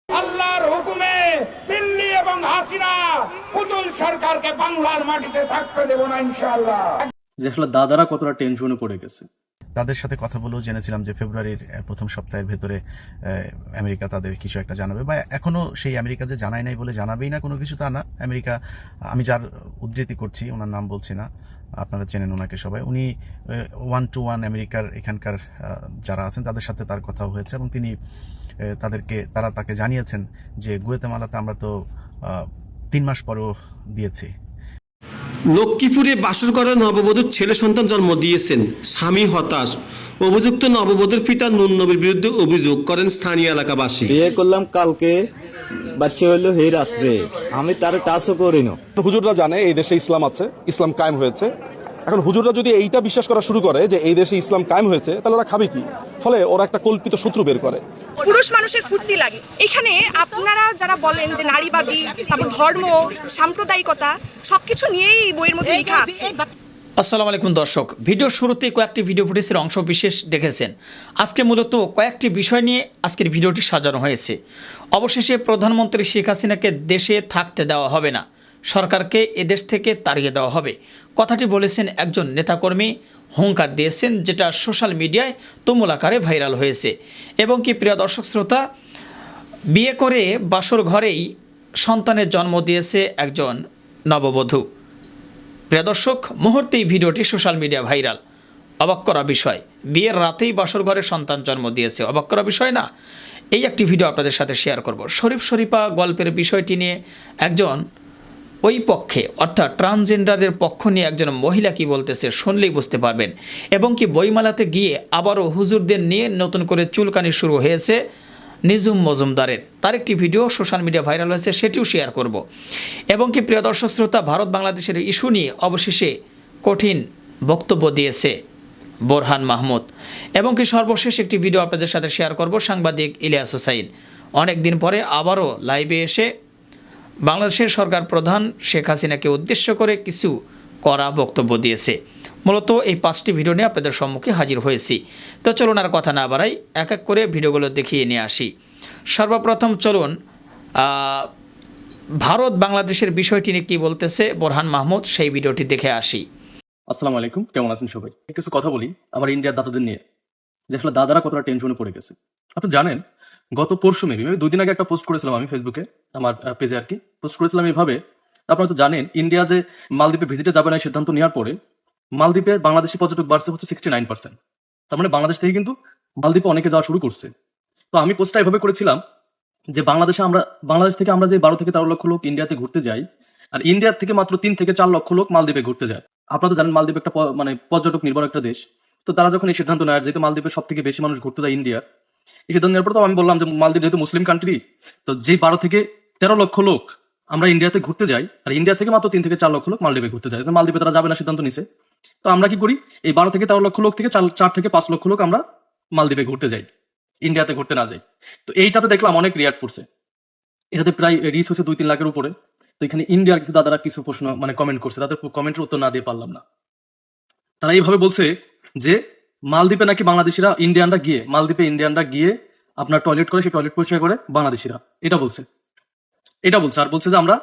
আল্লাহর হুকুমে দিল্লি এবং হাসিনা পুতুল সরকারকে বাংলার মাটিতে থাকতে দেব না ইনশাআল্লাহ। যে আসলে দাদারা কতটা টেনশনে পড়ে গেছে। তাদের সাথে কথা বলেও জেনেছিলাম যে ফেব্রুয়ারির প্রথম সপ্তাহের ভেতরে আমেরিকা তাদের কিছু একটা জানাবে, বা এখনো সেই আমেরিকা যে জানায় নাই বলে জানাবেই না কোনো কিছু তা না। আমেরিকা, আমি যার উদ্ধৃতি করছি, ওনার নাম বলছি না, আপনারা চেনেন ওনাকে সবাই, উনি 1-to-1 আমেরিকার এখানকার যারা আছেন তাদের সাথে তার কথা হয়েছে এবং তিনি তারা তাকে জানিয়েছেন যে গুয়েতেমালাতে আমরা তো 3 মাস পরেও দিয়েছি। লক্ষ্মীপুরে বাসর করা নববধূর ছেলে সন্তান জন্ম দিয়েছেন, স্বামী হতাশ। অভিযুক্ত নববধূর পিতা নুন নবীর বিরুদ্ধে অভিযোগ করেন স্থানীয় এলাকাবাসী। বিয়ে করলাম কালকে, বাচ্চা হইলো এই রাত্রে, আমি তার টাচও করি না। হুজুররা জানে এই দেশে ইসলাম আছে, ইসলাম কায়েম হয়েছে। এখন হুজুররা যদি এইটা বিশ্বাস করা শুরু করে যে এই দেশে ইসলাম কায়েম হয়েছে, তাহলে ওরা খাবে কি? ফলে ওরা একটা কল্পিত শত্রু বের করে। পুরুষ মানুষের ফুর্তি লাগে। এখানে আপনারা যারা বলেন যে নারীবাদী, তারপর ধর্ম, সাম্প্রদায়িকতা সবকিছু নিয়েই এই বইয়ের মধ্যে লেখা আছে। আসসালামু আলাইকুম দর্শক, ভিডিওর শুরুতেই কয়েকটি ভিডিও ফুটেজের অংশ বিশেষ দেখেছেন। আজকে মূলত কয়েকটি বিষয় নিয়ে আজকের ভিডিওটি সাজানো হয়েছে। অবশেষে প্রধানমন্ত্রী শেখ হাসিনাকে দেশে থাকতে দেওয়া হবে না, সরকারকে এদেশ থেকে তাড়িয়ে দেওয়া হবে, কথাটি বলেছেন একজন নেতাকর্মী, হুঙ্কার দিয়েছেন, যেটা সোশ্যাল মিডিয়ায় তুমুল আকারে ভাইরাল হয়েছে। এবং কি প্রিয় দর্শক শ্রোতা, বিয়ে করে বাসর ঘরেই সন্তানের জন্ম দিয়েছে একজন নববধূ। প্রিয় দর্শক, মুহূর্তেই ভিডিওটি সোশ্যাল মিডিয়া ভাইরাল। অবাক করা বিষয়, বিয়ের রাতেই বাসর ঘরে সন্তান জন্ম দিয়েছে, অবাক করা বিষয় না? এই একটি ভিডিও আপনাদের সাথে শেয়ার করব। শরীফ শরীফা গল্পের বিষয়টি নিয়ে একজন ওই পক্ষে অর্থাৎ ট্রান্সজেন্ডারের পক্ষ নিয়ে একজন মহিলা কি বলতেছে শুনলেই বুঝতে পারবেন। এবং কি বইমেলাতে গিয়ে আবারও হুজুরদের নিয়ে নতুন করে চুলকানি শুরু হয়েছে নিজুম মজুমদারের, তার একটি ভিডিও সোশ্যাল মিডিয়া ভাইরাল হয়েছে, সেটিও শেয়ার করব। এবং কি প্রিয় দর্শক শ্রোতা, ভারত বাংলাদেশের ইস্যু নিয়ে অবশেষে কঠিন বক্তব্য দিয়েছে বোরহান মাহমুদ। এবং কি সর্বশেষ একটি ভিডিও আপনাদের সাথে শেয়ার করব, সাংবাদিক ইলিয়াস হোসাইন অনেক দিন পরে আবারও লাইভে এসে বাংলাদেশের সরকার প্রধান শেখ হাসিনাকে উদ্দেশ্য করে কিছু কড়া বক্তব্য দিয়েছে। মূলত এই 5টি ভিডিও নিয়ে আপনাদের সম্মুখে হাজির হয়েছি। তো চলুন আর কথা না বাড়াই, এক এক করে ভিডিওগুলো দেখিয়ে নিয়ে আসি। সর্বপ্রথম চলুন ভারত বাংলাদেশের বিষয়টি নিয়ে কী বলতেছে বোরহান মাহমুদ, সেই ভিডিওটি দেখে আসি। আসসালামু আলাইকুম, কেমন আছেন সবাই? কিছু কথা বলি আমার ইন্ডিয়ার দাদাদের নিয়ে, যে আসলে দাদারা কতটা টেনশনে পড়ে গেছে। আপনি জানেন, গত পরশু মেবি 2 দিন আগে একটা পোস্ট করেছিলাম আমি ফেসবুকে, আমার পেজে আর কি পোস্ট করেছিলাম এইভাবে। আপনারা তো জানেন, ইন্ডিয়া যে মালদ্বীপে ভিজিটে যাবে না সিদ্ধান্ত নেওয়ার পরে মালদ্বীপে বাংলাদেশি পর্যটক বাড়ছে হচ্ছে 69%। তার মানে বাংলাদেশ থেকে কিন্তু মালদ্বীপে অনেকে যাওয়া শুরু করছে। তো আমি পোস্টটা এভাবে করেছিলাম যে বাংলাদেশ থেকে আমরা যে 12 থেকে 13 লক্ষ লোক ইন্ডিয়াতে ঘুরতে যাই, আর ইন্ডিয়ার থেকে মাত্র 3 থেকে 4 লক্ষ লোক মালদ্বীপে ঘুরতে যায়। আপনারা তো জানেন মালদ্বীপ একটা মানে পর্যটক নির্ভর একটা দেশ। তো তারা যখন এই সিদ্ধান্ত নেয়, যেহেতু মালদ্বীপে সব থেকে বেশি মানুষ ঘুরতে যায় ইন্ডিয়ার, এই সিদ্ধান্ত নেওয়ার পর তো আমি বললাম যে মালদ্বীপ যেহেতু মুসলিম কান্ট্রি, তো যে 12 থেকে 13 লক্ষ লোক আমরা ইন্ডিয়াতে ঘুরতে যাই, আর ইন্ডিয়া থেকে মাত্র 3 থেকে 4 লক্ষ লোক মালদ্বীপে ঘুরতে যায়, মালদ্বীপে তারা যাবে না সিদ্ধান্ত নিছে। তো আমরা কি করি, এই 12 থেকে 13 লক্ষ লোক থেকে 4 থেকে 5 লক্ষ লোক আমরা মালদ্বীপে ঘুরতে যাই, ইন্ডিয়াতে ঘুরতে না যাই। তো এইটাতে দেখলাম অনেক রিয়াক্ট পড়ছে, এটাতে প্রায় রিচ হচ্ছে 2-3 লাখের উপরে। তো এখানে ইন্ডিয়ার কিছু দাদারা কিছু প্রশ্ন মানে কমেন্ট করছে, তাদের কমেন্টের উত্তর না দিয়ে পারলাম না। তারা এইভাবে বলছে যে মালদ্বীপে নাকি বাংলাদেশিরা ইন্ডিয়ানরা গিয়ে আপনার টয়লেট করে, সেই টয়লেট পরিষ্কার করে বাংলাদেশিরা, এটা বলছে। আর বলছে যে আমরা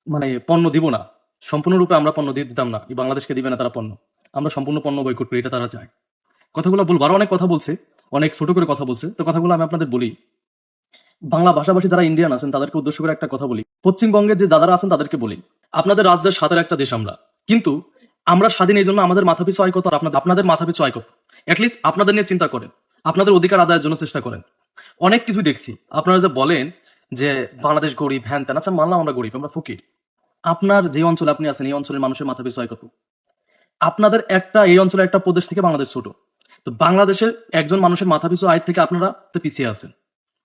মানে পণ্য দিব না, সম্পূর্ণরূপে আমরা পণ্য দিয়ে দিতাম না, বাংলাদেশকে দিবে না তারা পণ্য, আমরা সম্পূর্ণ পণ্য বয়কট করি, এটা তারা চায়। কথাগুলো বলবো, আরো অনেক কথা বলছে, অনেক ছোট করে কথা বলছে। তো কথাগুলো আমি আপনাদের বলি। বাংলা ভাষাভাষী যারা ইন্ডিয়ান আছেন তাদেরকে উদ্দেশ্য করে একটা কথা বলি। পশ্চিমবঙ্গের যে দাদারা আছেন তাদেরকে বলি, আপনাদের রাজ্যের স্বাদের একটা দেশ আমরা, কিন্তু আমরা স্বাধীন এই জন্য আমাদের মাথাপিছু আয় কত, আর আপনাদের মাথাপিছু আয় কত? অ্যাটলিস্ট আপনাদের নিয়ে চিন্তা করেন, আপনাদের অধিকার আদায়ের জন্য চেষ্টা করেন। অনেক কিছুই দেখছি, আপনারা যে বলেন যে বাংলাদেশ গরিব, হ্যান ত্যান, আচ্ছা মানলাম আমরা গরিব, আমরা ফকির। আপনার যে অঞ্চলে আপনি আছেন, এই অঞ্চলের মানুষের মাথাপিছু আয় কত? আপনাদের এই অঞ্চলের একটা প্রদেশ থেকে বাংলাদেশ ছোট, তো বাংলাদেশের একজন মানুষের মাথাপিছু আয় থেকে আপনারা তো পিছিয়ে আছেন।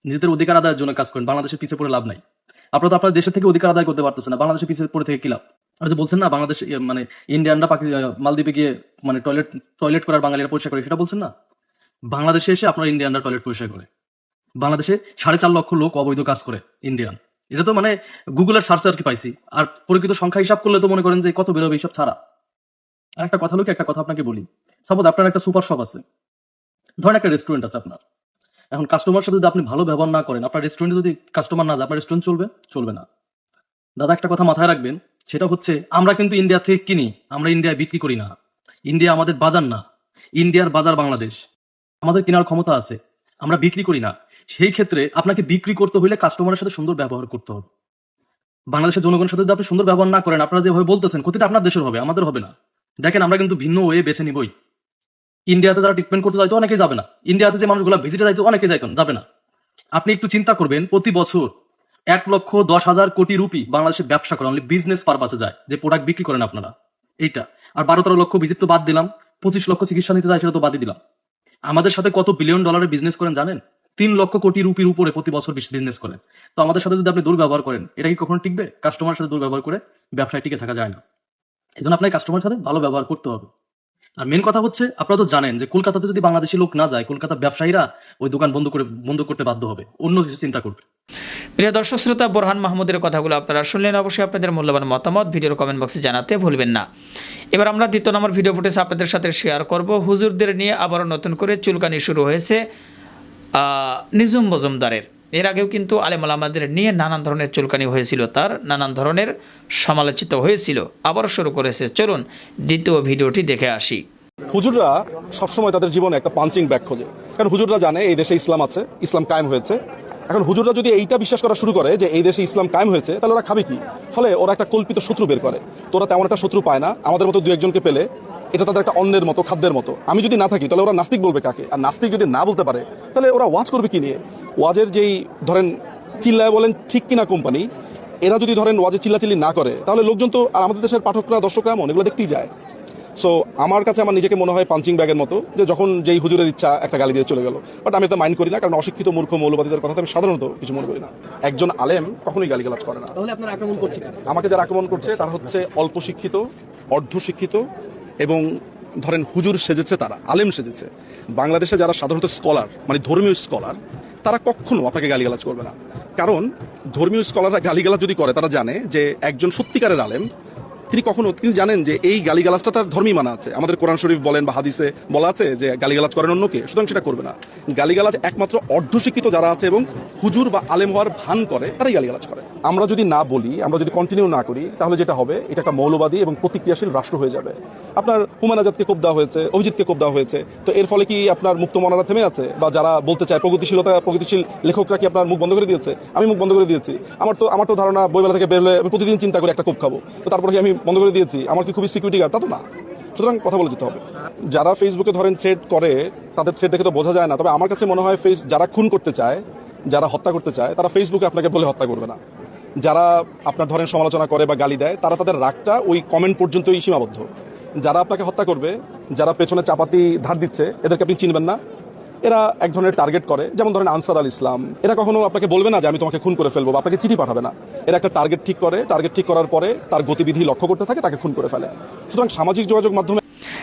নিজেদের অধিকার আদায়ের জন্য কাজ করেন, বাংলাদেশের পিছিয়ে পড়ে লাভ নাই। আপনারা তো আপনার দেশের থেকে অধিকার আদায় করতে পারতেছেন না, বাংলাদেশের পিছিয়ে পড়ে থেকে কি লাভ? আর যে বলছেন না বাংলাদেশ মানে ইন্ডিয়ানরা মালদ্বীপে গিয়ে মানে টয়লেট করার বাঙালিরা পরিষ্কার করে, সেটা বলছেন না। বাংলাদেশে এসে আপনার ইন্ডিয়ানরা টয়লেট পরিষ্কার করে, বাংলাদেশে 4.5 লক্ষ লোক অবৈধ কাজ করে ইন্ডিয়ান। এটা তো মানে গুগলের সার্চে আর কি পাইছি, আর প্রকৃত সংখ্যা হিসাব করলে তো মনে করেন যে কত বেরোবে এইসব ছাড়া। আর একটা কথা আপনাকে বলি, সাপোজ আপনার একটা সুপার শপ আছে, ধরেন একটা রেস্টুরেন্ট আছে আপনার, এখন কাস্টমার সাথে যদি আপনি ভালো ব্যবহার না করেন, আপনার রেস্টুরেন্টে যদি কাস্টমার না যায়, আপনার রেস্টুরেন্ট চলবে না। দাদা একটা কথা মাথায় রাখবেন, সেটা হচ্ছে আমরা কিন্তু ইন্ডিয়া থেকে কিনি, আমরা ইন্ডিয়ায় বিক্রি করি না। ইন্ডিয়া আমাদের বাজার না, ইন্ডিয়ার বাজার বাংলাদেশ। আমাদের কেনার ক্ষমতা আছে, আমরা বিক্রি করি না। সেই ক্ষেত্রে আপনাকে বিক্রি করতে হলে কাস্টমারের সাথে সুন্দর ব্যবহার করতে হবে। বাংলাদেশের জনগণের সাথে যদি আপনি সুন্দর ব্যবহার না করেন, আপনারা যেভাবে বলতেছেন ক্ষতিটা আপনার দেশের হবে, আমাদের হবে না। দেখেন আমরা কিন্তু ভিন্ন ওয়ে বেছে নিবই। ইন্ডিয়াতে যারা ট্রিটমেন্ট করতে যাইতো অনেকেই যাবে না, ইন্ডিয়াতে যে মানুষগুলো ভিজিটে যাইতো অনেকে যাবে না। আপনি একটু চিন্তা করবেন, প্রতি বছর 1,10,000 কোটি রুপি বাংলাদেশে ব্যবসা করে, অনলি বিজনেস পারপাসে যায়, যে প্রোডাক্ট বিক্রি করেন আপনারা এইটা। আর 12-13 লক্ষ ভিজিট তো বাদ দিলাম, 25 লক্ষ চিকিৎসা নিতে যায় সেটা তো বাদই দিলাম। আমাদের সাথে কত বিলিয়ন ডলারের বিজনেস করেন জানেন? 3 লক্ষ কোটি রুপির উপরে প্রতি বছর বিজনেস করেন। তো আমাদের সাথে যদি আপনি দুর্ব্যবহার করেন, এটা কি কখনো টিকবে? কাস্টমারের সাথে দুর্ব্যবহার করে ব্যবসায় টিকে থাকা যায় না। এই জন্য আপনার কাস্টমারের সাথে ভালো ব্যবহার করতে হবে। আর মেন কথা হচ্ছে, আপনারা তো জানেন যে কলকাতাতে যদি বাংলাদেশি লোক না যায়, কলকাতার ব্যবসায়ীরা ওই দোকান বন্ধ করতে বাধ্য হবে, অন্য কিছু চিন্তা করবে। প্রিয় দর্শক শ্রোতা, বোরহান মাহমুদের কথাগুলো আপনারা শুনলেন। অবশ্যই আপনাদের মূল্যবান মতামত ভিডিওর কমেন্ট বক্সে জানাতে ভুলবেন না। এবার আমরা 2 নম্বর ভিডিও ফুটেজ আপনাদের সাথে শেয়ার করব। হুজুরদের নিয়ে আবারও নতুন করে চুলকানি শুরু হয়েছে নিজুম মজুমদারের। এর আগেও কিন্তু আলেম ওলামাদের নিয়ে নানান ধরনের চুলকানি হয়েছিল, তার নানান ধরনের সমালোচিত হয়েছিল, আবারও শুরু করেছে। চলুন দ্বিতীয় ভিডিওটি দেখে আসি। হুজুররা সবসময় তাদের জীবনে একটা পাঞ্চিং ব্যাগ খোঁজে, কারণ হুজুররা জানে এই দেশে ইসলাম আছে, ইসলাম কায়েম হয়েছে। এখন হুজুররা যদি এইটা বিশ্বাস করা শুরু করে যে এই দেশে ইসলাম কায়েম হয়েছে, তাহলে ওরা খাবে কি? ফলে ওরা একটা কল্পিত শত্রু বের করে। তো ওরা তেমন একটা শত্রু পায় না, আমাদের মতো 2-1জনকে পেলে এটা তাদের একটা অন্যের মতো, খাদ্যের মতো। আমি যদি না থাকি তাহলে ওরা নাস্তিক বলবে কাকে? আর নাস্তিক যদি না বলতে পারে তাহলে ওরা ওয়াজ করবে কি নিয়ে? ওয়াজের যেই ধরেন চিল্লায় বলেন ঠিক কিনা কোম্পানি, এরা যদি ধরেন ওয়াজে চিল্লাচিল্লি না করে, তাহলে লোকজন তো, আর আমাদের দেশের পাঠকরা, দর্শকরা এমন, এগুলো দেখতেই যায়। সো আমার কাছে আমার নিজেকে মনে হয় পাঞ্চিং ব্যাগের মতো, যে যখন যেই হুজুরের ইচ্ছা একটা গালি দিয়ে চলে গেল। বাট আমি তো মাইন্ড করি না, কারণ অশিক্ষিত মূর্খ মৌলবাদীদের কথা আমি সাধারণত কিছু মনে করি না। একজন আলেম কখনোই গালিগালাজ করে না। তাহলে আপনার আক্রমণ করছে আমাকে যারা আক্রমণ করছে তারা হচ্ছে অল্প শিক্ষিত, অর্ধশিক্ষিত এবং ধরেন হুজুর সেজেছে, তারা আলেম সেজেছে। বাংলাদেশে যারা সাধারণত স্কলার, মানে ধর্মীয় স্কলার, তারা কখনো আপনাকে গালিগালাজ করবে না। কারণ ধর্মীয় স্কলাররা গালিগালাজ যদি করে, তারা জানে যে একজন সত্যিকারের আলেম তিনি জানেন যে এই গালিগালাজটা তার ধর্মী মানা আছে। আমাদের কোরআন শরীফ বলেন বা হাদিসে বলা আছে যে গালিগালাজ করেন অন্যকে, সুতরাং সেটা করবে না। গালিগালাজ একমাত্র অর্ধশিক্ষিত যারা আছে এবং হুজুর বা আলেম হওয়ার ভান করে, তারাই গালিগালাজ করে। আমরা যদি না বলি, আমরা যদি কন্টিনিউ না করি, তাহলে যেটা হবে, এটা একটা মৌলবাদী এবং প্রতিক্রিয়াশীল রাষ্ট্র হয়ে যাবে। আপনার হুমায়ুন আজাদকে কোপ দেওয়া হয়েছে, অভিজিৎকে কোপ দেওয়া হয়েছে, তো এর ফলে কি আপনার মুক্ত মনারা থেমে আছে? বা যারা বলতে চায় প্রগতিশীল লেখকরা কি আপনার মুখ বন্ধ করে দিয়েছে? আমি মুখ বন্ধ করে দিয়েছি। আমার তো ধারণা, বইবেলা থেকে বেরোলে আমি প্রতিদিন চিন্তা করি একটা কোপ খাবো, তো তারপরে কি আমি বন্ধ করে দিয়েছি? আমার কি খুবই সিকিউরিটি গার্ড? তা তো না। সুতরাং কথা বলে যেতে হবে। যারা ফেসবুকে ধরেন থ্রেড করে, তাদের থ্রেড দেখে তো বোঝা যায় না। তবে আমার কাছে মনে হয় যারা খুন করতে চায়, যারা হত্যা করতে চায়, তারা ফেসবুকে আপনাকে বলে হত্যা করবে না। যারা আপনার ধরেন সমালোচনা করে বা গালি দেয়, তারা তাদের রাগটা ওই কমেন্ট পর্যন্তই সীমাবদ্ধ। যারা আপনাকে হত্যা করবে, যারা পেছনে চাপাতি ধার দিচ্ছে, এদেরকে আপনি চিনবেন না। এরা এক ধরনের টার্গেট করে, যেমন ধরেন আনসার আল ইসলাম। এরা কখনো আপনাকে বলবে না যে আমি তোমাকে খুন করে ফেলবো, বা আপনাকে চিঠি পাঠাবে না। এরা একটা টার্গেট ঠিক করে, টার্গেট ঠিক করার পরে তার গতিবিধি লক্ষ্য করতে থাকে, তাকে খুন করে ফেলে। সুতরাং সামাজিক যোগাযোগ মাধ্যমে।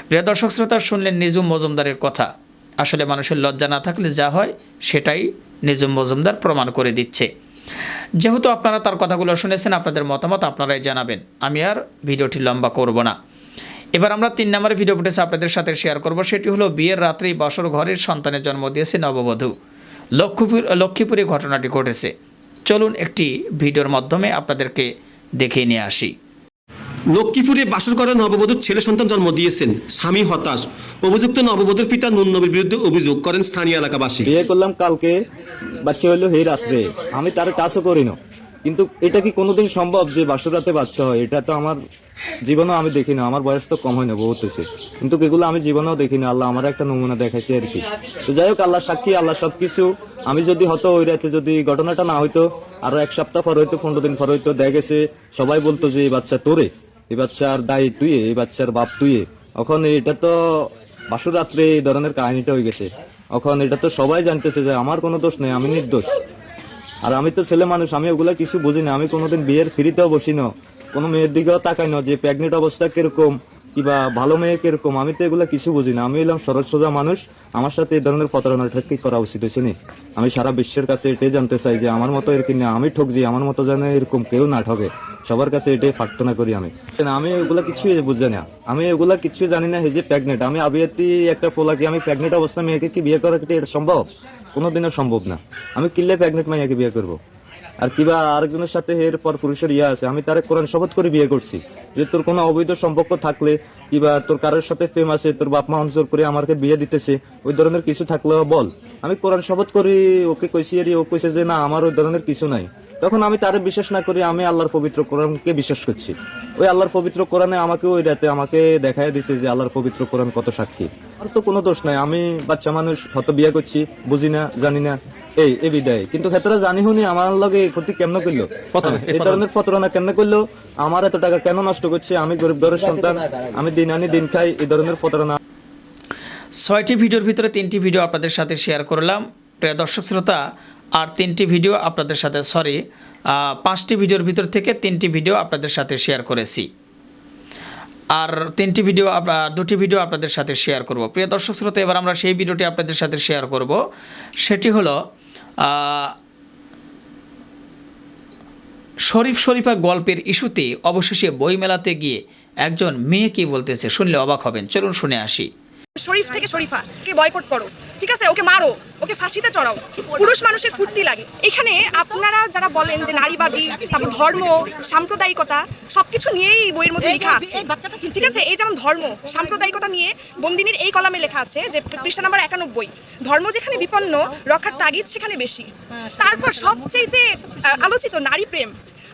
প্রিয় দর্শক শ্রোতা, শুনলেন নিজুম মজুমদারের কথা। আসলে মানুষের লজ্জা না থাকলে যা হয় সেটাই নিজুম মজুমদার প্রমাণ করে দিচ্ছে। যেহেতু আপনারা তার কথাগুলো শুনেছেন, আপনাদের মতামত আপনারাই জানাবেন। আমি আর ভিডিওটি লম্বা করব না। এবার আমরা 3 নম্বরের ভিডিও ফুটেজ আপনাদের সাথে শেয়ার করব। সেটি হলো বিয়ের রাত্রেই বাসর ঘরের সন্তানের জন্ম দিয়েছে নববধূ। লক্ষ্মীপুরে ঘটনাটি ঘটেছে। চলুন একটি ভিডিওর মাধ্যমে আপনাদেরকে দেখিয়ে নিয়ে আসি। লক্ষ্মীপুরে বাসর ঘরে নববধূর ছেলে সন্তান জন্ম দিয়েছেন, স্বামী হতাশ। অভিযুক্ত নববধূর পিতা নুন নবীর বিরুদ্ধে অভিযোগ করেন স্থানীয় এলাকাবাসী। বিয়ে করলাম কালকে, বাচ্চা হইলো এই রাত্রে, আমি তার কাজও করি না। কিন্তু এটা কি কোনোদিন সম্ভব যে বাসর রাতে বাচ্চা হয়? এটা তো আমার জীবনেও আমি দেখি না। আমার বয়স তো কম হয় না, বহুত হয়েছে, কিন্তু এগুলো আমি জীবনেও দেখি না। আল্লাহ আমার একটা নমুনা দেখাইছে আর কি। তো যাই হোক, আল্লাহ সাক্ষী, আল্লাহ সবকিছু। আমি যদি হতো ওই রাতে, যদি ঘটনাটা না হইতো, আরো 1 সপ্তাহ পর হইতো, 15 দিন পর হইতো, দেখা গেছে সবাই বলতো যে এই বাচ্চা তোরে, এই বাচ্চার দায়ী তুই, এই বাচ্চার বাপ তুই। এখন এটা তো বাসর রাত্রে এই ধরনের কাহিনীটা হয়ে গেছে। এখন এটা তো সবাই জানতেছে যে আমার কোনো দোষ নেই, আমি নির্দোষ। আর আমি তো ছেলে মানুষ, আমি ওগুলা কিছু বুঝি না। আমি কোনোদিন বিয়ের ফ্রিতেও বসি না, কোনো মেয়ের দিকেও তাকাই না যে প্রেগনেন্ট অবস্থা কিরকম, কিবা ভালো মেয়ে কিরকম, আমি তো এগুলা কিছু বুঝি না। আমি হলাম সরল সোজা মানুষ, আমার সাথে এই ধরনের প্রতারণাটা কি করা উচিত হয়েছে নি? আমি সারা বিশ্বের কাছে এটাই জানতে চাই যে আমার মতো এরকম না, আমি ঠকছি, আমার মতো যেন এরকম কেউ না ঠকে। সবার কাছে এটাই প্রার্থনা করি। আমি এগুলা কিছুই বুঝি না, আমি এগুলা কিছুই জানি না। এই যে প্রেগনেন্ট, আমি আবিয়াতি একটা পোলাকে, আমি প্রেগনেন্ট অবস্থা মেয়েকে কি বিয়ে করা কি এটা সম্ভব? কোনোদিনও সম্ভব না। আমি কিনলে প্রেগনেন্ট মাইয়াকে বিয়ে করবো? আর কিবা আরেকজনের সাথে এরপর পুরুষের আছে, আমি তারে কোরআন শপথ করে বিয়ে করছি যে তোর কোনো অবৈধ সম্পর্ক থাকলে কিবা তোর কারোর সাথে প্রেম আছে, তোর বাপ মা অঞ্চল করে আমাকে বিয়ে দিতেছে, ওই ধরনের কিছু থাকলেও বল। আমি কোরআন শপথ করি ওকে কইছি, আর ও কইছে যে না আমার ওই ধরনের কিছু নাই। তখন আমি তারে বিশ্বাস না করি, আমি আল্লাহর পবিত্র কোরআনকে বিশ্বাস করছি। ওই আল্লাহর পবিত্র কোরআনে আমাকে ওই রাতে আমাকে দেখায় দিছে যে আল্লাহর পবিত্র কোরআন কত সাক্ষী। আর তো কোনো দোষ নাই, আমি বাচ্চা মানুষ, হয়তো বিয়ে করছি, বুঝি না, জানি না, এই বিদায়। কিন্তু ক্ষেত্রে জানি হুনি আমার লগে ক্ষতি কেমন করলো, এই ধরনের প্রতারণা কেমন করলো, আমার এত টাকা কেন নষ্ট করছে, আমি গরিব ঘরের সন্তান, আমি দিন আনি দিন খাই, এই ধরনের প্রতারণা। 6টি ভিডিওর ভিতরে 3টি ভিডিও আপনাদের সাথে শেয়ার করলাম প্রিয় দর্শক শ্রোতা, আর 3টি ভিডিও আপনাদের সাথে 5টি ভিডিওর ভিতর থেকে 3টি ভিডিও আপনাদের সাথে শেয়ার করেছি, আর 2টি ভিডিও আপনাদের সাথে শেয়ার করব। প্রিয় দর্শক শ্রোতা, এবার আমরা সেই ভিডিওটি আপনাদের সাথে শেয়ার করব। সেটি হলো শরীফা গল্পের ইস্যুতে অবশেষে বইমেলাতে গিয়ে একজন মেয়ে কি বলতেছে, শুনলে অবাক হবেন। চলুন শুনে আসি। শরীফ থেকে শরীফা কে বয়কট করো, ঠিক আছে, ওকে মারো, ওকে ফাঁসিতে চড়াও। পুরুষ মানুষের ফুর্তি লাগে। এখানে আপনারা যারা বলেন যে নারীবাদী, তারপর ধর্ম, সাম্প্রদায়িকতা সবকিছু নিয়েই এই বইয়ের মধ্যে লেখা আছে, ঠিক আছে। এই যেমন ধর্ম সাম্প্রদায়িকতা নিয়ে বন্দিনীর এই কলামে লেখা আছে যে পৃষ্ঠা নাম্বার 91, ধর্ম যেখানে বিপন্ন রক্ষার তাগিদ সেখানে বেশি। তারপর সবচেয়ে আলোচিত নারী প্রেম।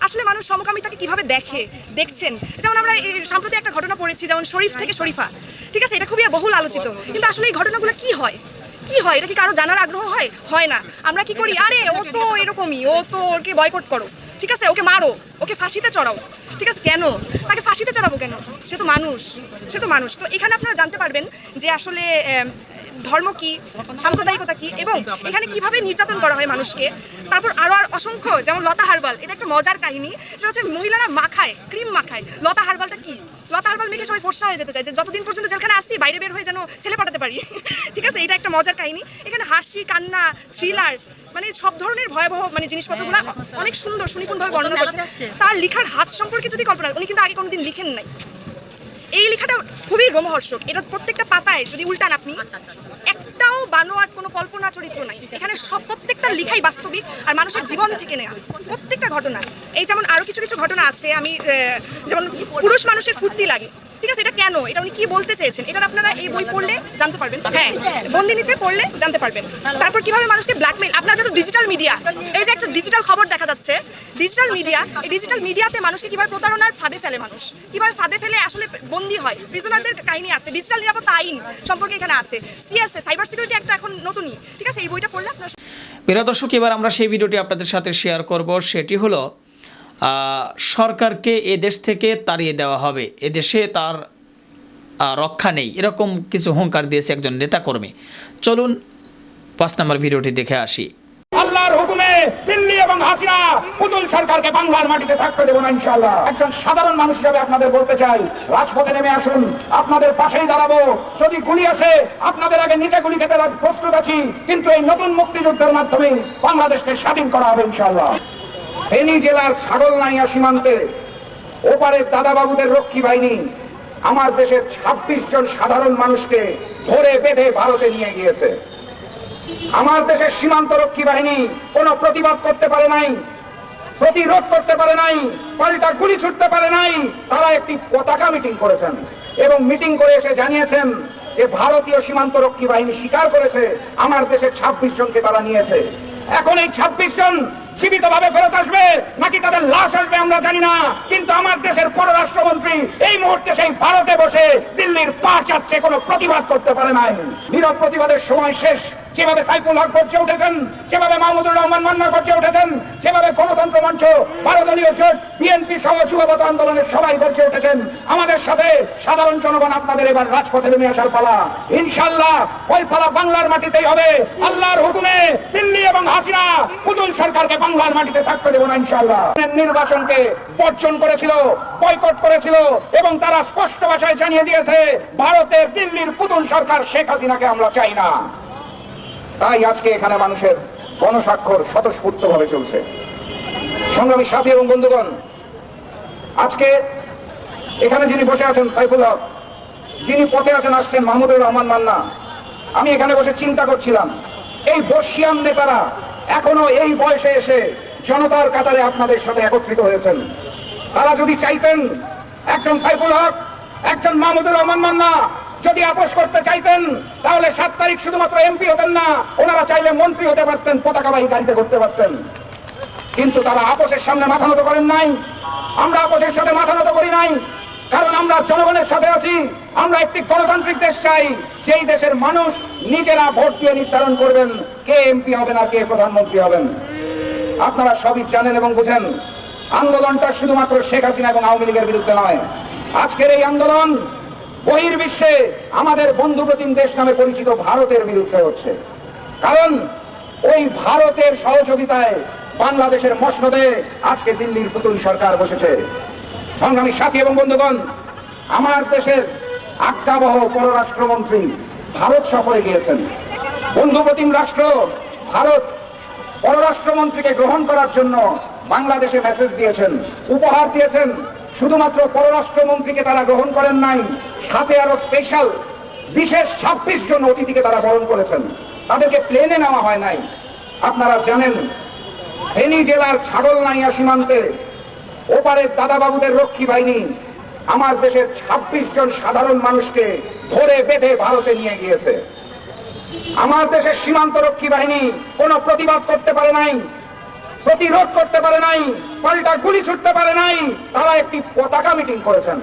আসলে মানুষ সমকামিতাকে কিভাবে দেখছেন, যেমন আমরা সম্প্রতি একটা ঘটনা পড়েছি, যেমন শরীফ থেকে শরীফা, ঠিক আছে, এটা খুবই বহুল আলোচিত। কিন্তু আসলে এই ঘটনাগুলো কি হয়, এটা কি কারো জানার আগ্রহ হয় না? আমরা কি করি, আরে ও তো এরকমই, ও তো ওকে বয়কট করো, ঠিক আছে, ওকে মারো, ওকে ফাঁসিতে চড়াও, ঠিক আছে। কেন তাকে ফাঁসিতে চড়াবো কেন? সে তো মানুষ। তো এখানে আপনারা জানতে পারবেন যে আসলে ধর্ম কি, সাম্প্রদায়িকতা কি, এবং এখানে কিভাবে নির্যাতন করা হয় মানুষকে। তারপর আরো অসংখ্য, যেমন লতা হারবাল, এটা একটা মজার কাহিনী। সেটা হচ্ছে মহিলারা ক্রিম মাখায়। লতা হারবালটা কি? লতা হারবাল মেখে সবাই ফর্সা হয়ে যেতে চায়, যে যতদিন পর্যন্ত জেলখানে আসছি বাইরে বের হয়ে যেন ছেলে পাঠাতে পারি, ঠিক আছে। এটা একটা মজার কাহিনী। এখানে হাসি, কান্না, থ্রিলার, মানে সব ধরনের ভয়াবহ জিনিসপত্রগুলো অনেক সুন্দর সুনিপুণভাবে বর্ণনা করছে। তার লেখার হাত সম্পর্কে যদি কল্পনা, উনি কিন্তু আগে কোনোদিন লিখেন নাই। এই লেখাটা খুবই রোমহর্ষক। এটা প্রত্যেকটা পাতায় যদি উল্টান আপনি, একটাও বানোয়াট কোনো কল্পনা চরিত্র নাই। এখানে প্রত্যেকটা লেখাই বাস্তবিক আর মানুষের জীবন থেকে নেওয়া প্রত্যেকটা ঘটনা। এই যেমন আরো কিছু ঘটনা আছে, আমি যেমন পুরুষ মানুষের ফুর্তি লাগে, ঠিক আছে, এটা কেন, এটা উনি কি বলতে চেয়েছেন, এটা আপনারা এই বই পড়লে জানতে পারবেন। হ্যাঁ, বন্দিনীতে পড়লে জানতে পারবেন। তারপর কিভাবে মানুষকে ব্ল্যাকমেইল, আপনার যত ডিজিটাল মিডিয়া, এই যে একটা ডিজিটাল খবর দেখা যাচ্ছে, ডিজিটাল মিডিয়া, এই ডিজিটাল মিডিয়াতে মানুষকে কিভাবে প্রতারণার ফাঁদে ফেলে, মানুষ কিভাবে ফাঁদে ফেলে আসলে বন্দী হয়, প্রিজনারদের কাহিনী আছে। ডিজিটাল নিরাপত্তা আইন সম্পর্কে এখানে আছে, সিএসএ, সাইবার সিকিউরিটি একটা এখন নতুনই, ঠিক আছে। এই বইটা পড়লে আপনার। প্রিয় দর্শক, এবার আমরা সেই ভিডিওটি আপনাদের সাথে শেয়ার করব। সেটি হলো সরকারকে এ দেশ থেকে তাড়িয়ে দেওয়া হবে, এদেশে তার রক্ষা নেই, এরকম কিছু হুঙ্কার দিয়েছে একজন নেতাকর্মী। চলুন 5 নম্বর ভিডিওটি দেখে আসি। আল্লাহর হুকুমে দিল্লি এবং হাসিনা পুতুল সরকারকে বাংলার মাটিতে থাকতে দেব না ইনশাআল্লাহ। একজন সাধারণ মানুষ হিসেবে আপনাদের বলতে চাই, রাজপথে নেমে আসুন, আপনাদের পাশেই দাঁড়াবো। যদি গুলি আসে আপনাদের আগে নিচে গুলি খেতে প্রস্তুত আছি, কিন্তু এই নতুন মুক্তিযুদ্ধের মাধ্যমে বাংলাদেশকে স্বাধীন করা হবে ইনশাআল্লাহ। ফেনী জেলার ছাগলনাইয়া সীমান্তে ওপারে দাদাবাবুদের রক্ষী বাহিনী আমার দেশের 26 জন সাধারণ মানুষকে ধরে বেঁধে ভারতে নিয়ে গিয়েছে। আমার দেশের সীমান্ত রক্ষী বাহিনী কোনো প্রতিবাদ করতে পারে নাই, প্রতিরোধ করতে পারে নাই, পাল্টা গুলি ছুটতে পারে নাই। তারা একটি পতাকা মিটিং করেছেন এবং মিটিং করে এসে জানিয়েছেন যে ভারতীয় সীমান্ত রক্ষী বাহিনী স্বীকার করেছে আমার দেশের 26 জনকে তারা নিয়েছে। এখন এই 26 জন জীবিতভাবে ফেরত আসবে নাকি তাদের লাশ আসবে আমরা জানি না, কিন্তু আমার দেশের পররাষ্ট্রমন্ত্রী এই মুহূর্তে সেই ভারতে বসে দিল্লির পা চাচ্ছে, কোনো প্রতিবাদ করতে পারে নাই। নীরব প্রতিবাদের সময় শেষ। যেভাবে সাইফুল হক গর্জে উঠেছেন, যেভাবে মাহমুদুর রহমান মান্না গর্জে উঠেছেন, যেভাবে গণতন্ত্র মঞ্চ, ভারত দলীয় জোট বিএনপি সহ যুগপৎ আন্দোলনের সবাই গর্জে উঠেছেন। আমাদের সাথে সাধারণ জনগণ আপনাদের এবার রাজপথে নেমে আসার পালা। ইনশাআল্লাহ ফয়সালা বাংলার মাটিতেই হবে। আল্লাহর হুকুমে দিল্লি এবং হাসিনা পুতুল সরকারকে বাংলার মাটিতে থাকতে দেব না ইনশাআল্লাহ। নির্বাচনকে বর্জন করেছিল, বয়কট করেছিল এবং তারা স্পষ্ট ভাষায় জানিয়ে দিয়েছে ভারতের দিল্লির পুতুল সরকার শেখ হাসিনাকে আমরা চাই না। তাই আজকে এখানে মানুষের গণস্বাক্ষর স্বতঃস্ফূর্তভাবে চলছে। সংগ্রামী সাথী এবং বন্ধুগণ, আজকে এখানে যিনি বসে আছেন সাইফুল হক, যিনি পথে আছেন আসছেন মাহমুদুর রহমান মান্না, আমি এখানে বসে চিন্তা করছিলাম এই বর্ষিয়ান নেতারা এখনো এই বয়সে এসে জনতার কাতারে আপনাদের সাথে একত্রিত হয়েছেন। তারা যদি চাইতেন, একজন সাইফুল হক, একজন মাহমুদুর রহমান মান্না যদি আপোষ করতে চাইতেন তাহলে 7 তারিখ শুধুমাত্র এমপি হতেন না, ওনারা চাইলে মন্ত্রী হতে পারতেন, পতাকাবাহী গাড়িতে করতে পারতেন। কিন্তু তারা আপোষের সামনে মাথা নত করেন নাই। আমরা আপোষের সাথে মাথা নত করি নাই, কারণ আমরা জনগণের সাথে আছি। আমরা একটি গণতান্ত্রিক দেশ চাই, যেই দেশের মানুষ নিজেরা ভোট দিয়ে নির্ধারণ করবেন কে এমপি হবেন আর কে প্রধানমন্ত্রী হবেন। আপনারা সবই জানেন এবং বুঝেন, আন্দোলনটা শুধুমাত্র শেখ হাসিনা এবং আওয়ামী লীগের বিরুদ্ধে নয়। আজকের এই আন্দোলন বহির্বিশ্বে আমাদের বন্ধুপ্রতিম দেশ নামে পরিচিত ভারতের বিরুদ্ধে হচ্ছে। কারণ ওই ভারতের সহযোগিতায় বাংলাদেশের মসনদে আজকে দিল্লির পুতুল সরকার বসেছে। সংগ্রামী সাথী এবং বন্ধুগণ, আমার দেশের আজ্ঞাবহ পররাষ্ট্রমন্ত্রী ভারত সফরে গিয়েছেন। বন্ধুপ্রতিম রাষ্ট্র ভারত পররাষ্ট্রমন্ত্রীকে গ্রহণ করার জন্য বাংলাদেশে মেসেজ দিয়েছেন, উপহার দিয়েছেন। শুধুমাত্র পররাষ্ট্রমন্ত্রীকে তারা গ্রহণ করেন নাই, সাথে আরো স্পেশাল বিশেষ 26 জন অতিথিকে তারা গ্রহণ করেছেন। তাদেরকে প্লেনে নেওয়া হয় নাই। আপনারা জানেন, ফেনী জেলার ছাগলনাইয়া সীমান্তে ওপারের দাদাবাবুদের রক্ষী বাহিনী আমার দেশের 26 জন সাধারণ মানুষকে ধরে বেঁধে ভারতে নিয়ে গিয়েছে। আমার দেশের সীমান্ত রক্ষী বাহিনী কোনো প্রতিবাদ করতে পারে নাই, প্রতিরোধ করতে পারে নাই, পাল্টা গুলি ছুটতে পারে নাই। তারা একটি পতাকা মিটিং করেছেন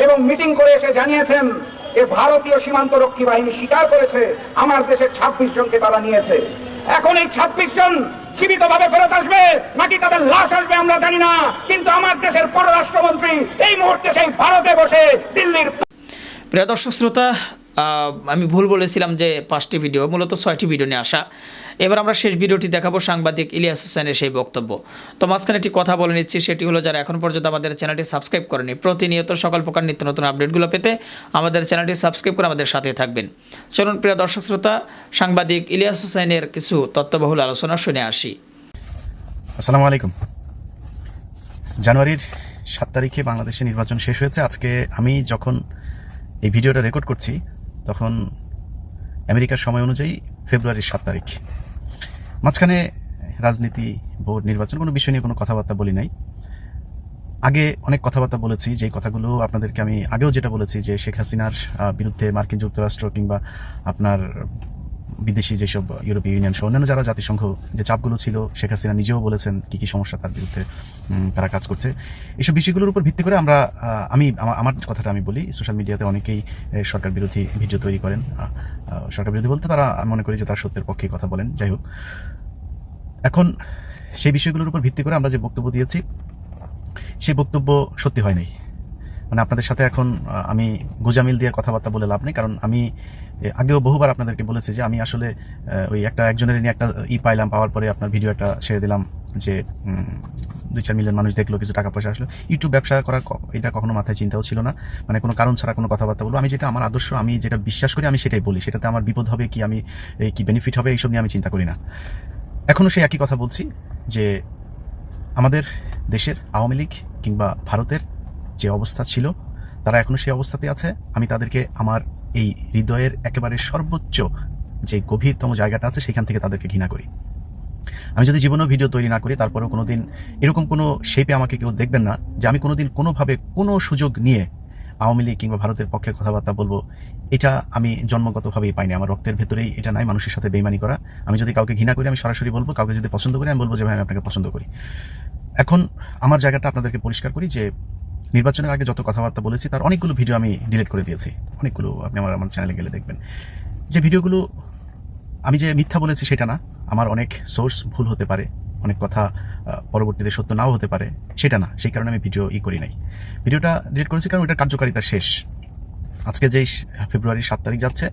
এবং মিটিং করে এসে জানিয়েছেন যে ভারতীয় সীমান্ত রক্ষী বাহিনী স্বীকার করেছে আমার দেশের 26 জনকে তারা নিয়েছে। এখন এই 26 জন জীবিতভাবে ফেরত আসবে নাকি তাদের লাশ আসবে আমরা জানি না, কিন্তু আমার দেশের পররাষ্ট্রমন্ত্রী এই মুহূর্তে সেই ভারতে বসে দিল্লির। প্রিয় দর্শক শ্রোতা, আমি ভুল বলেছিলাম যে 5টি ভিডিও, মূলত 6টি ভিডিও নিয়ে আসা। এবার আমরা শেষ ভিডিওটি দেখাবো সাংবাদিক ইলিয়াস হোসেনের সেই বক্তব্য। তো মাঝখানে একটি কথা বলে নিচ্ছি, সেটি হলো যারা এখন পর্যন্ত আমাদের চ্যানেলটি সাবস্ক্রাইব করেনি, প্রতিনিয়ত সকল প্রকার নিত্য নতুন আপডেটগুলো পেতে আমাদের চ্যানেলটি সাবস্ক্রাইব করে আমাদের সাথে থাকবেন। চলুন প্রিয় দর্শক শ্রোতা, সাংবাদিক ইলিয়াস হোসেনের কিছু তথ্যবহুল আলোচনা শুনে আসি। আসসালামু আলাইকুম। জানুয়ারির 7 তারিখে বাংলাদেশে নির্বাচন শেষ হয়েছে। আজকে আমি যখন এই ভিডিওটা রেকর্ড করছি তখন আমেরিকার সময় অনুযায়ী ফেব্রুয়ারির 7 তারিখ। মাঝখানে রাজনীতি, ভোট, নির্বাচন কোনো বিষয় নিয়ে কোনো কথাবার্তা বলি নাই। আগে অনেক কথাবার্তা বলেছি, যেই কথাগুলো আপনাদেরকে আমি আগেও যেটা বলেছি যে শেখ হাসিনার বিরুদ্ধে মার্কিন যুক্তরাষ্ট্র কিংবা আপনার বিদেশি যেসব ইউরোপীয় ইউনিয়ন সহ অন্যান্য যারা জাতিসংঘ যে চাপগুলো ছিল, শেখ হাসিনা নিজেও বলেছেন কি কি সমস্যা তার বিরুদ্ধে তারা কাজ করছে। এইসব বিষয়গুলোর উপর ভিত্তি করে আমি আমার কথাটা আমি বলি। সোশ্যাল মিডিয়াতে অনেকেই সরকার বিরোধী ভিডিও তৈরি করেন। সরকার বিরোধী বলতে তারা, আমি মনে করি যে তারা সত্যের পক্ষে কথা বলেন। যাই হোক, এখন সেই বিষয়গুলোর উপর ভিত্তি করে আমরা যে বক্তব্য দিয়েছি সেই বক্তব্য সত্যি হয় নাই। মানে আপনাদের সাথে এখন আমি গোজামিল দিয়ে কথাবার্তা বলে লাভ নেই, কারণ আমি আগেও বহুবার আপনাদেরকে বলেছি যে আমি আসলে ওই একজনের নিয়ে একটা পাইলাম, পাওয়ার পরে আপনার ভিডিও একটা ছেড়ে দিলাম যে 2-4 মিলিয়ন মানুষ দেখলো, কিছু টাকা পয়সা আসলো। ইউটিউব ব্যবসা করার এটা কখনো মাথায় চিন্তাও ছিল না। মানে কোনো কারণ ছাড়া কোনো কথাবার্তা বলবো, আমি যেটা আমার আদর্শ, আমি যেটা বিশ্বাস করি আমি সেটাই বলি। সেটাতে আমার বিপদ হবে কি, আমি কি বেনিফিট হবে, এইসব নিয়ে আমি চিন্তা করি না। এখনও সেই একই কথা বলছি যে আমাদের দেশের আওয়ামী লীগ কিংবা ভারতের যে অবস্থা ছিল তারা এখনও সেই অবস্থাতে আছে। আমি তাদেরকে আমার এই হৃদয়ের একেবারে সর্বোচ্চ যে গভীরতম জায়গাটা আছে সেখান থেকে তাদেরকে ঘৃণা করি। আমি যদি জীবনেও ভিডিও তৈরি না করি, তারপরেও কোনোদিন এরকম কোনো শেপে আমাকে কেউ দেখবেন না যে আমি কোনোদিন কোনোভাবে কোনো সুযোগ নিয়ে আওয়ামী লীগ কিংবা ভারতের পক্ষে কথাবার্তা বলবো। এটা আমি জন্মগতভাবেই পাইনি, আমার রক্তের ভেতরেই এটা নাই, মানুষের সাথে বেইমানি করা। আমি যদি কাউকে ঘৃণা করি আমি সরাসরি বলবো, কাউকে যদি পছন্দ করি আমি বলবো যে ভাই আমি আপনাকে পছন্দ করি। এখন আমার জায়গাটা আপনাদেরকে পরিষ্কার করি যে নির্বাচনের আগে যত কথাবার্তা বলেছি তার অনেকগুলো ভিডিও আমি ডিলিট করে দিয়েছি। অনেকগুলো, আপনি আমার চ্যানেলে গেলে দেখবেন যে ভিডিওগুলো আমি যে মিথ্যা বলেছি সেটা না, আমার অনেক সোর্স ভুল হতে পারে, অনেক কথা পরবর্তীতে সত্য নাও হতে পারে, সেটা না, সেই কারণে আমি ভিডিও করি নাই। ভিডিওটা ডিলিট করেছি কারণ এটার কার্যকারিতা শেষ। আজকে যেই ফেব্রুয়ারির 7 তারিখ যাচ্ছে,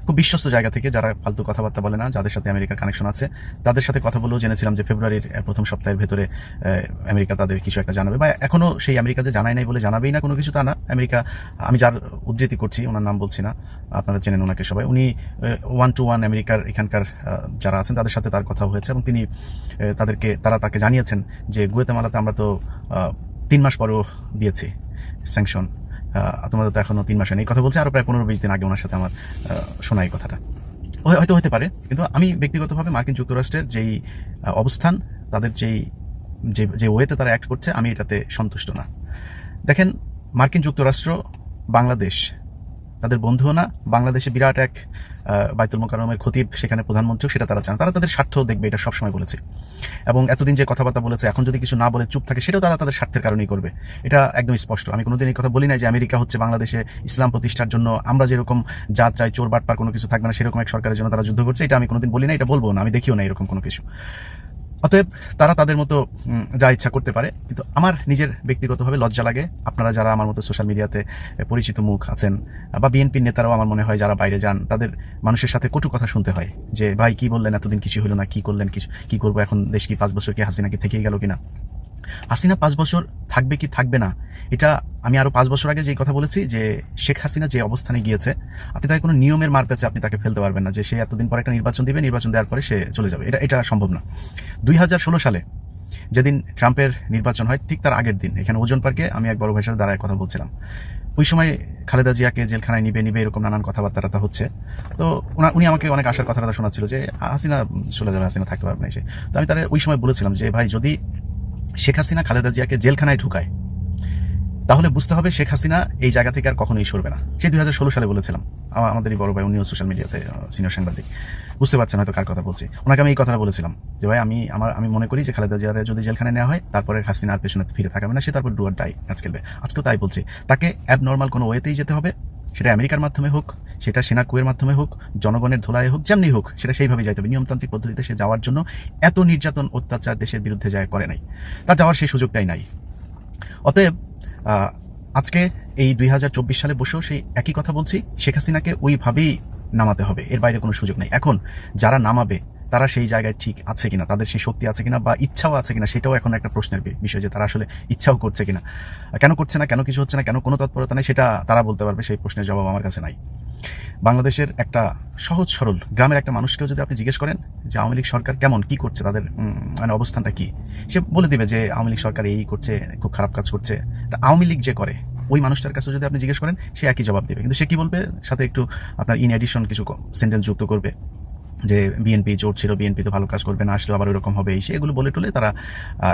খুব বিশ্বস্ত জায়গা থেকে যারা ফালতু কথাবার্তা বলে না, যাদের সাথে আমেরিকার কানেকশন আছে, তাদের সাথে কথা বলেও জেনেছিলাম যে ফেব্রুয়ারির প্রথম সপ্তাহের ভেতরে আমেরিকা তাদের কিছু একটা জানাবে, বা এখনো সেই আমেরিকা যে জানায় নাই বলে জানাবেই না কোনো কিছু তা না। আমেরিকা, আমি যার উদ্ধৃতি করছি, ওনার নাম বলছি না, আপনারা চেনেন ওনাকে সবাই, উনি 1-to-1 আমেরিকার এখানকার যারা আছেন তাদের সাথে তার কথা হয়েছে, এবং তিনি তারা তাকে জানিয়েছেন যে গুয়েতেমালাতে আমরা তো 3 মাস পরেও দিয়েছি স্যাংশন, তোমাদের তো এখনো 3 মাস হয়নি। এই কথা বলছে আরো প্রায় 15-20 দিন আগে ওনার সাথে আমার শোনা এই কথাটা। হয়তো হতে পারে, কিন্তু আমি ব্যক্তিগতভাবে মার্কিন যুক্তরাষ্ট্রের যেই অবস্থান, তাদের যে ওয়েতে তারা অ্যাক্ট করছে, আমি এটাতে সন্তুষ্ট না। দেখেন, মার্কিন যুক্তরাষ্ট্র বাংলাদেশ তাদের বন্ধুও না, বাংলাদেশে বিরাট এক বাইতুল মোকাররমের খতিব সেখানে প্রধানমন্ত্রী, সেটা তারা চান, তারা তাদের স্বার্থ দেখবে, এটা সবসময় বলেছে। এবং এতদিন যে কথাবার্তা বলেছে, এখন যদি কিছু না বলে চুপ থাকে, সেটাও তারা তাদের স্বার্থের কারণেই করবে, এটা একদম স্পষ্ট। আমি কোনোদিন এই কথা বলি না যে আমেরিকা হচ্ছে বাংলাদেশে ইসলাম প্রতিষ্ঠার জন্য আমরা যেরকম জাত চাই, চোর বাটপার কোনো কিছু থাকবে না, সেরকম এক সরকারের জন্য তারা যুদ্ধ করছে, এটা আমি কোনোদিন বলি না, এটা বলবো না, আমি দেখিও না এরকম কোনো কিছু। অতএব তারা তাদের মতো যা ইচ্ছা করতে পারে, কিন্তু আমার নিজের ব্যক্তিগতভাবে লজ্জা লাগে। আপনারা যারা আমার মতো সোশ্যাল মিডিয়াতে পরিচিত মুখ আছেন, বা বিএনপির নেতারাও আমার মনে হয় যারা বাইরে যান, তাদের মানুষের সাথে কটু কথা শুনতে হয় যে ভাই কি বললেন, এতদিন কিছু হলো না, কি করলেন, কি করবো এখন, দেশ কি 5 বছর কি হাসিনা কি থেকেই গেল কিনা? হাসিনা 5 বছর থাকবে কি থাকবে না, এটা আমি আরো 5 বছর আগে যে কথা বলেছি যে শেখ হাসিনা যে অবস্থানে গিয়েছে, আপনি তাকে কোনো নিয়মের মার পেছে আপনি তাকে ফেলতে পারবেন না যে সে এতদিন পর একটা নির্বাচন দিবে, নির্বাচন দেওয়ার পরে সে চলে যাবে, এটা সম্ভব না। 2016 সালে যেদিন ট্রাম্পের নির্বাচন হয়, ঠিক তার আগের দিন এখানে ওজন পার্কে আমি এক বড় ভাইয়ের সাথে দাঁড়ায় কথা বলছিলাম। ওই সময় খালেদা জিয়াকে জেলখানায় নিবে এরকম নানান কথাবার্তা হচ্ছে। তো উনি আমাকে অনেক আশার কথাটা শোনাচ্ছিল যে হাসিনা চলে যাবে, হাসিনা থাকতে পারবে না এসে। তো আমি তারা ওই সময় বলেছিলাম যে ভাই, যদি শেখ হাসিনা খালেদা জিয়াকে জেলখানায় ঢুকায়, তাহলে বুঝতে হবে শেখ হাসিনা এই জায়গা থেকে আর কখনোই সরবে না। সেই 2016 সালে বলেছিলাম। আমাদেরই বড় ভাই, উনিও সোশ্যাল মিডিয়াতে সিনিয়র সাংবাদিক, বুঝতে পারছেন হয়তো কার কথা বলছি। ওনাকে আমি এই কথাটা বলেছিলাম যে ভাই, আমি মনে করি যে খালেদা জিয়ার যদি জেলখানায় নেওয়া হয়, তারপরে হাসিনা আর পেছনে ফিরে থাকবে না, সে তারপর ডু অর ডাই ম্যাচ খেলবে। আজকেও তাই বলছি, তাকে অ্যাবনর্মাল কোনো ওয়েতেই যেতে হবে, সেটা আমেরিকার মাধ্যমে হোক, সেটা সেনা কুয়ের মাধ্যমে হোক, জনগণের ধোলায় হোক, যেমনি হোক, সেটা সেইভাবে যাইতে হবে। নিয়মতান্ত্রিক পদ্ধতিতে সে যাওয়ার জন্য এত নির্যাতন অত্যাচার দেশের বিরুদ্ধে যায় করে নাই, তার যাওয়ার সেই সুযোগটাই নাই। অতএব আজকে এই 2024 সালে বসেও সেই একই কথা বলছি, শেখ হাসিনাকে ওইভাবেই নামাতে হবে, এর বাইরে কোনো সুযোগ নেই। এখন যারা নামাবে তারা সেই জায়গায় ঠিক আছে কিনা, তাদের সেই শক্তি আছে কিনা বা ইচ্ছাও আছে কিনা, সেটাও এখন একটা প্রশ্নের বিষয় যে তারা আসলে ইচ্ছাও করছে কিনা, কেন করছে না, কেন কিছু হচ্ছে না, কেন কোনো তৎপরতা নেই, সেটা তারা বলতে পারবে। সেই প্রশ্নের জবাব আমার কাছে নাই। বাংলাদেশের একটা সহজ সরল গ্রামের একটা মানুষকেও যদি আপনি জিজ্ঞেস করেন যে আওয়ামী লীগ সরকার কেমন, কি করছে, তাদের মানে অবস্থানটা কি, সে বলে দিবে যে আওয়ামী লীগ সরকার এই করছে, খুব খারাপ কাজ করছে। আওয়ামী লীগ যে করে, ওই মানুষটার কাছে যদি আপনি জিজ্ঞেস করেন, সে একই জবাব দেবে। কিন্তু সে কি বলবে, সাথে একটু আপনার ইন এডিশন কিছু সেন্টেন্স যুক্ত করবে যে বিএনপি জোট ছিল, বিএনপি তো ভালো কাজ করবে না, আসলেও আবার ওরকম হবে, এই এগুলো বলে টলে তারা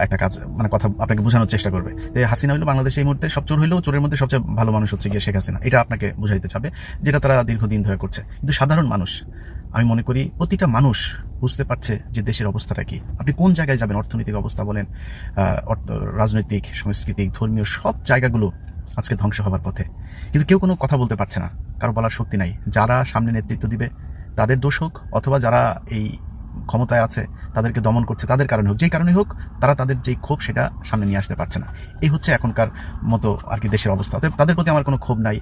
একটা কাজ মানে কথা আপনাকে বোঝানোর চেষ্টা করবে যে হাসিনা হইলো বাংলাদেশে এই মুহূর্তে সব চোর হইলেও চোরের মধ্যে সবচেয়ে ভালো মানুষ হচ্ছে গিয়ে শেখ হাসিনা, এটা আপনাকে বুঝাইতে চাবে, যেটা তারা দীর্ঘদিন ধরে করছে। কিন্তু সাধারণ মানুষ, আমি মনে করি প্রতিটা মানুষ বুঝতে পারছে যে দেশের অবস্থাটা কি। আপনি কোন জায়গায় যাবেন, অর্থনৈতিক অবস্থা বলেন, রাজনৈতিক, সাংস্কৃতিক, ধর্মীয় সব জায়গাগুলো আজকে ধ্বংস হবার পথে, কিন্তু কেউ কোনো কথা বলতে পারছে না, কারো বলার শক্তি নাই। যারা সামনে নেতৃত্ব দিবে তাদের দোষ হোক, অথবা যারা এই ক্ষমতায় আছে তাদেরকে দমন করছে তাদের কারণে হোক, যেই কারণে হোক, তারা তাদের যেই ক্ষোভ সেটা সামনে নিয়ে আসতে পারছে না। এই হচ্ছে এখনকার মতো আর কি দেশের অবস্থা। তাদের প্রতি আমার কোনো ক্ষোভ নাই।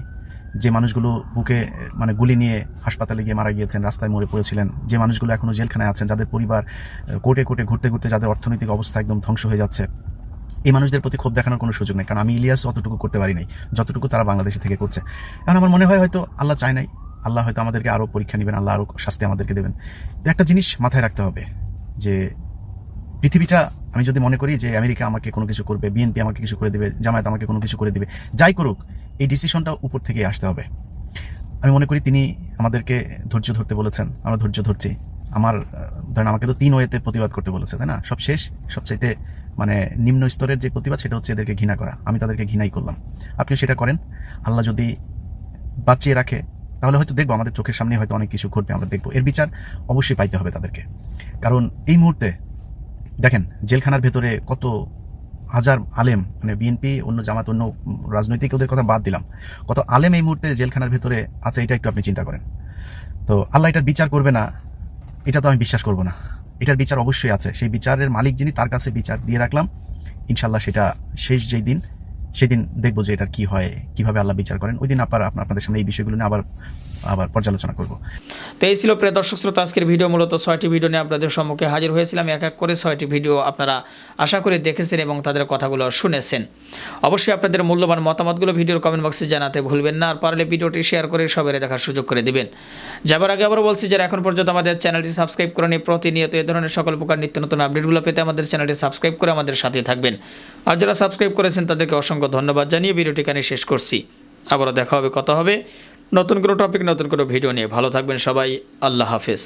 যে মানুষগুলো বুকে মানে গুলি নিয়ে হাসপাতালে গিয়ে মারা গিয়েছেন, রাস্তায় মরে পড়েছিলেন, যে মানুষগুলো এখনো জেলখানায় আছেন, যাদের পরিবার কোর্টে ঘুরতে ঘুরতে যাদের অর্থনৈতিক অবস্থা একদম ধ্বংস হয়ে যাচ্ছে, এই মানুষদের প্রতি ক্ষোভ দেখানোর কোনো সুযোগ নেই। কারণ আমি ইলিয়াস অতটুকু করতে পারি নাই যতটুকু তারা বাংলাদেশে থেকে করছে। কারণ আমার মনে হয় হয়তো আল্লাহ চায় নাই, আল্লাহ হয়তো আমাদেরকে আরও পরীক্ষা নেবেন, আল্লাহ আরও শাস্তি আমাদেরকে দেবেন। একটা জিনিস মাথায় রাখতে হবে যে পৃথিবীটা, আমি যদি মনে করি যে আমেরিকা আমাকে কোনো কিছু করবে, বিএনপি আমাকে কিছু করে দেবে, জামায়াত আমাকে কোনো কিছু করে দেবে, যাই করুক, এই ডিসিশনটা উপর থেকে আসতে হবে। আমি মনে করি তিনি আমাদেরকে ধৈর্য ধরতে বলেছেন, আমরা ধৈর্য ধরছি। ধরেন আমাকে তো 3 ওয়েতে প্রতিবাদ করতে বলেছে, তাই না? সব শেষ, সবচাইতে মানে নিম্ন স্তরের যে প্রতিবাদ সেটা হচ্ছে এদেরকে ঘৃণা করা। আমি তাদেরকে ঘৃণাই করলাম, আপনিও সেটা করেন। আল্লাহ যদি বাঁচিয়ে রাখে তাহলে হয়তো দেখবো, আমাদের চোখের সামনে হয়তো অনেক কিছু ঘটবে, আমরা দেখবো। এর বিচার অবশ্যই পাইতে হবে তাদেরকে। কারণ এই মুহূর্তে দেখেন জেলখানার ভেতরে কত হাজার আলেম, মানে বিএনপি, অন্য জামাত, অন্য রাজনৈতিক ওদের কথা বাদ দিলাম, কত আলেম এই মুহূর্তে জেলখানার ভেতরে আছে, এটা একটু আপনি চিন্তা করেন। তো আল্লাহ এটার বিচার করবে না, এটা তো আমি বিশ্বাস করবো না। এটার বিচার অবশ্যই আছে, সেই বিচারের মালিক যিনি তার কাছে বিচার দিয়ে রাখলাম। ইনশাল্লাহ সেটা শেষ যেই দিন, সেদিন দেখবো যে এটার কি হয়, কিভাবে আল্লাহ বিচার করেন। ওই দিন আপনাদের সামনে এই বিষয়গুলো নিয়ে আবার পর্যালোচনা করব। তো এই ছিল প্রিয় দর্শক শ্রোতা আজকের ভিডিও। মূলত 6টি ভিডিও নিয়ে আপনাদের সম্মুখে হাজির হয়েছিলাম। এক এক করে 6টি ভিডিও আপনারা আশা করে দেখেছেন এবং তাদের কথাগুলো শুনেছেন। অবশ্যই আপনাদের মূল্যবান মতামতগুলো ভিডিওর কমেন্ট বক্সে জানাতে ভুলবেন না, আর পারলে ভিডিওটি শেয়ার করে সবাই দেখার সুযোগ করে দিবেন। যাবার আগে আবার বলছি, যারা এখন পর্যন্ত আমাদের চ্যানেলটি সাবস্ক্রাইব করেনি, প্রতিনিয়ত এই ধরনের সকল প্রকার নিত্য নতুন আপডেটগুলো পেতে আমাদের চ্যানেলটি সাবস্ক্রাইব করে আমাদের সাথে থাকবেন। আর যারা সাবস্ক্রাইব করেছেন তাদেরকে অসংখ্য ধন্যবাদ জানিয়ে ভিডিওটি এখানে শেষ করছি। আবারও দেখা হবে, কথা হবে নতুন কোনো টপিক, নতুন কোনো ভিডিও নিয়ে। ভালো থাকবেন সবাই, আল্লাহ হাফেজ।